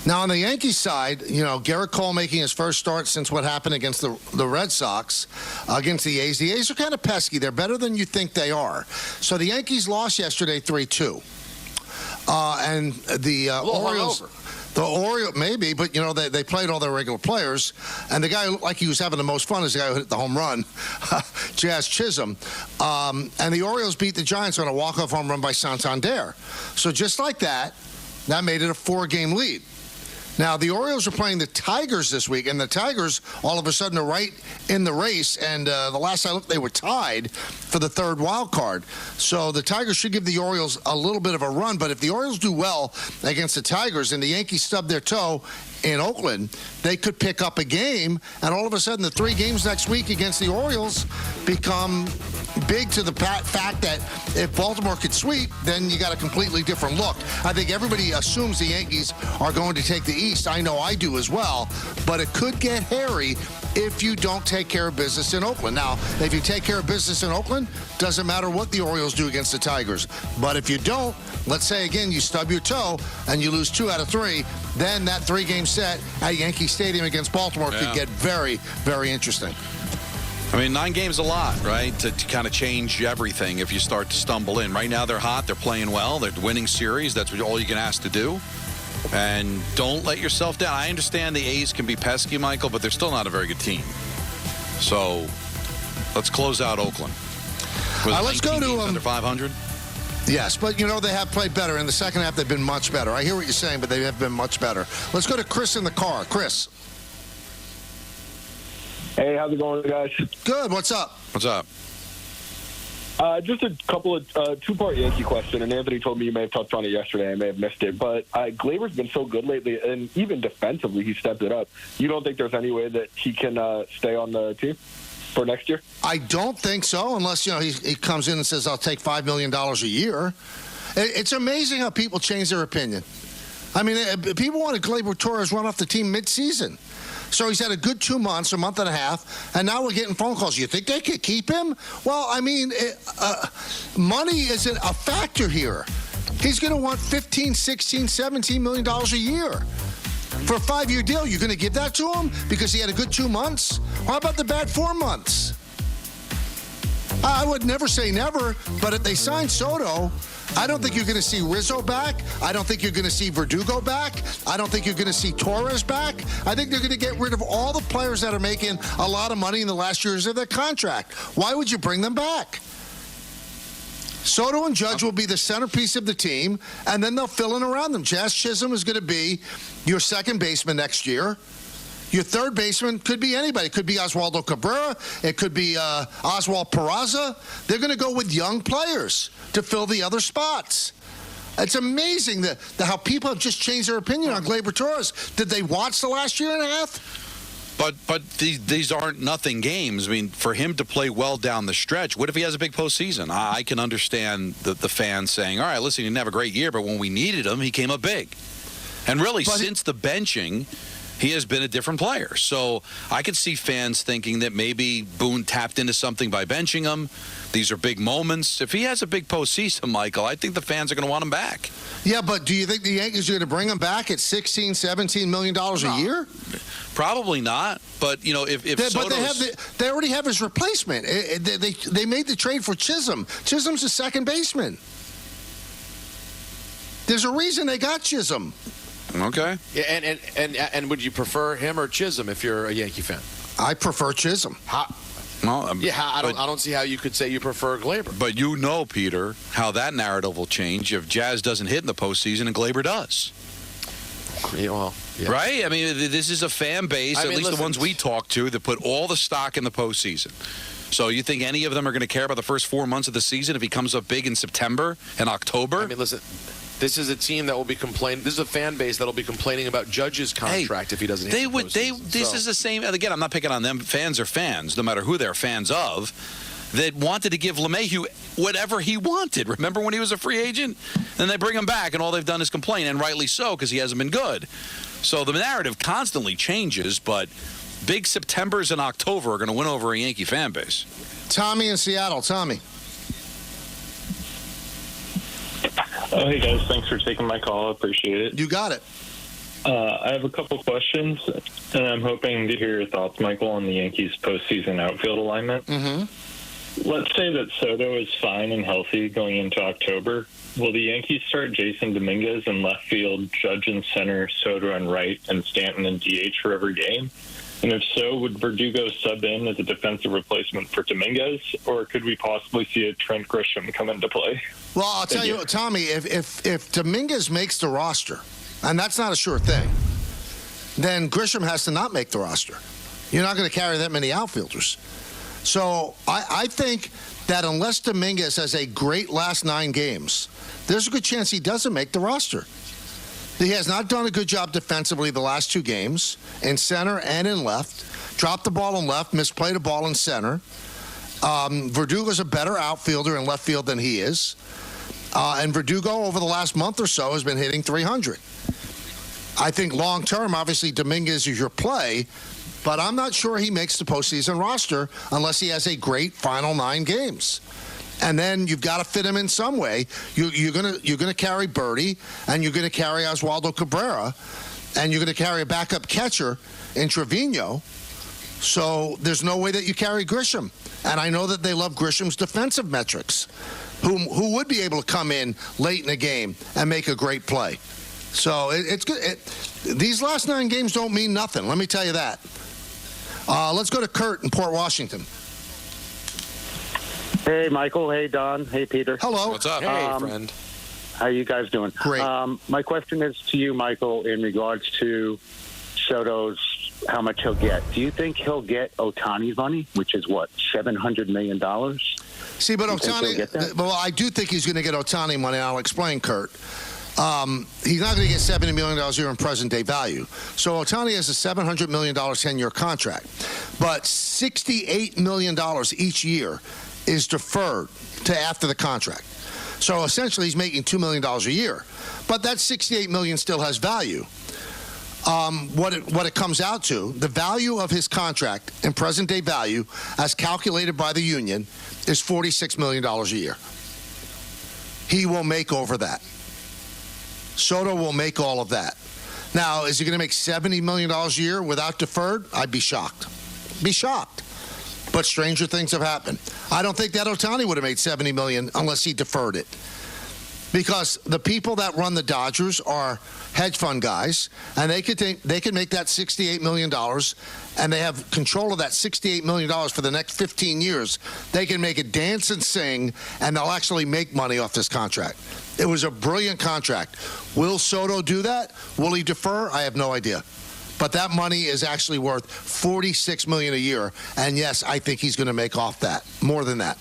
Now, on the Yankees side, Garrett Cole making his first start since what happened against the Red Sox, against the A's. The A's are kind of pesky. They're better than you think they are. So the Yankees lost yesterday 3-2. And the Orioles... The Orioles, maybe, but, they played all their regular players. And the guy who looked like he was having the most fun is the guy who hit the home run, Jazz Chisholm. And the Orioles beat the Giants on a walk-off home run by Santander. So just like that made it a 4-game lead. Now, the Orioles are playing the Tigers this week, and the Tigers, all of a sudden, are right in the race. And the last I looked, they were tied for the third wild card. So the Tigers should give the Orioles a little bit of a run. But if the Orioles do well against the Tigers and the Yankees stub their toe in Oakland, they could pick up a game. And all of a sudden, the 3 games next week against the Orioles become big to the fact that if Baltimore could sweep, then you got a completely different look. I think everybody assumes the Yankees are going to take the East. I know I do as well. But it could get hairy if you don't take care of business in Oakland. Now, if you take care of business in Oakland, doesn't matter what the Orioles do against the Tigers. But if you don't, let's say, again, you stub your toe and you lose 2 out of 3, then that 3-game set at Yankee Stadium against Baltimore could get very, very interesting. I mean, 9 games a lot, right, to kind of change everything if you start to stumble in. Right now they're hot. They're playing well. They're winning series. That's all you can ask to do. And don't let yourself down. I understand the A's can be pesky, Michael, but they're still not a very good team. So let's close out Oakland. Let's go to under 500. Yes, but, they have played better. In the second half, they've been much better. I hear what you're saying, but they have been much better. Let's go to Chris in the car. Chris. Hey, how's it going, guys? Good. What's up? What's up? Just a couple of two-part Yankee question, and Anthony told me you may have touched on it yesterday. I may have missed it, but Gleyber's been so good lately, and even defensively, he stepped it up. You don't think there's any way that he can stay on the team for next year? I don't think so, unless he comes in and says, "I'll take $5 million a year." It's amazing how people change their opinion. I mean, people wanted Gleyber Torres run off the team mid-season. So he's had a good 2 months, a month and a half, and now we're getting phone calls. You think they could keep him? Well, I mean, money isn't a factor here. He's going to want $15, $16, $17 million a year. For a 5-year deal, you're going to give that to him because he had a good 2 months? How about the bad 4 months? I would never say never, but if they sign Soto, I don't think you're going to see Rizzo back. I don't think you're going to see Verdugo back. I don't think you're going to see Torres back. I think they're going to get rid of all the players that are making a lot of money in the last years of their contract. Why would you bring them back? Soto and Judge will be the centerpiece of the team, and then they'll fill in around them. Jazz Chisholm is going to be your second baseman next year. Your third baseman could be anybody. It could be Oswaldo Cabrera. It could be Oswald Peraza. They're going to go with young players to fill the other spots. It's amazing that how people have just changed their opinion on Gleyber Torres. Did they watch the last year and a half? But these aren't nothing games. I mean, for him to play well down the stretch, what if he has a big postseason? I can understand the fans saying, all right, listen, he didn't have a great year, but when we needed him, he came up big. And really, since the benching, he has been a different player. So I could see fans thinking that maybe Boone tapped into something by benching him. These are big moments. If he has a big postseason, Michael, I think the fans are going to want him back. Yeah, but do you think the Yankees are going to bring him back at $16, $17 million a year? Probably not. But, if they already have his replacement. They made the trade for Chisholm. Chisholm's a second baseman. There's a reason they got Chisholm. Okay. Yeah, and would you prefer him or Chisholm if you're a Yankee fan? I prefer Chisholm. I don't see how you could say you prefer Gleyber. But Peter, how that narrative will change if Jazz doesn't hit in the postseason and Gleyber does. Yeah. Right? I mean, this is a fan base, the ones we talk to, that put all the stock in the postseason. So you think any of them are going to care about the first 4 months of the season if he comes up big in September and October? I mean, listen, this is a team that will be complaining. This is a fan base that will be complaining about Judge's contract if he doesn't hit the postseason. This is the same. Again, I'm not picking on them. Fans are fans, no matter who they're fans of, that wanted to give LeMahieu whatever he wanted. Remember when he was a free agent? Then they bring him back, and all they've done is complain, and rightly so, because he hasn't been good. So the narrative constantly changes, but big Septembers and October are going to win over a Yankee fan base. Tommy in Seattle. Tommy. Oh, hey, guys. Thanks for taking my call. I appreciate it. You got it. I have a couple questions, and I'm hoping to hear your thoughts, Michael, on the Yankees' postseason outfield alignment. Let's say that Soto is fine and healthy going into October. Will the Yankees start Jason Dominguez in left field, Judge in center, Soto in right, and Stanton in DH for every game? And if so, would Verdugo sub in as a defensive replacement for Dominguez, or could we possibly see a Trent Grisham come into play? Well, I'll tell you, Tommy, if Dominguez makes the roster, and that's not a sure thing, then Grisham has to not make the roster. You're not going to carry that many outfielders. So I think that unless Dominguez has a great last 9 games, there's a good chance he doesn't make the roster. He has not done a good job defensively the last 2 games, in center and in left. Dropped the ball in left, misplayed a ball in center. Verdugo's a better outfielder in left field than he is. And Verdugo, over the last month or so, has been hitting 300. I think long-term, obviously, Dominguez is your play, but I'm not sure he makes the postseason roster unless he has a great final 9 games. And then you've got to fit him in some way. You're gonna carry Birdie, and you're going to carry Oswaldo Cabrera, and you're going to carry a backup catcher in Trevino. So there's no way that you carry Grisham. And I know that they love Grisham's defensive metrics, who would be able to come in late in the game and make a great play. So it's good. These last 9 games don't mean nothing. Let me tell you that. Let's go to Kurt in Port Washington. Hey, Michael. Hey, Don. Hey, Peter. Hello. What's up? Hey, friend. How you guys doing? Great. My question is to you, Michael, in regards to Soto's, how much he'll get. Do you think he'll get Ohtani's money, which is what, $700 million? See, but Ohtani, well, I do think he's going to get Ohtani money. I'll explain, Kurt. He's not going to get $70 million a year in present-day value. So Ohtani has a $700 million 10-year contract. But $68 million each year is deferred to after the contract. So essentially he's making $2 million a year. But that $68 million still has value. What it comes out to, the value of his contract in present-day value, as calculated by the union, is $46 million a year. He will make over that. Soto will make all of that. Now, is he going to make $70 million a year without deferred? I'd be shocked. Be shocked. But stranger things have happened. I don't think that Ohtani would have made $70 million unless he deferred it. Because the people that run the Dodgers are hedge fund guys, and they could make that $68 million, and they have control of that $68 million for the next 15 years. They can make it dance and sing, and they'll actually make money off this contract. It was a brilliant contract. Will Soto do that? Will he defer? I have no idea. But that money is actually worth $46 million a year, and yes, I think he's going to make off that, more than that.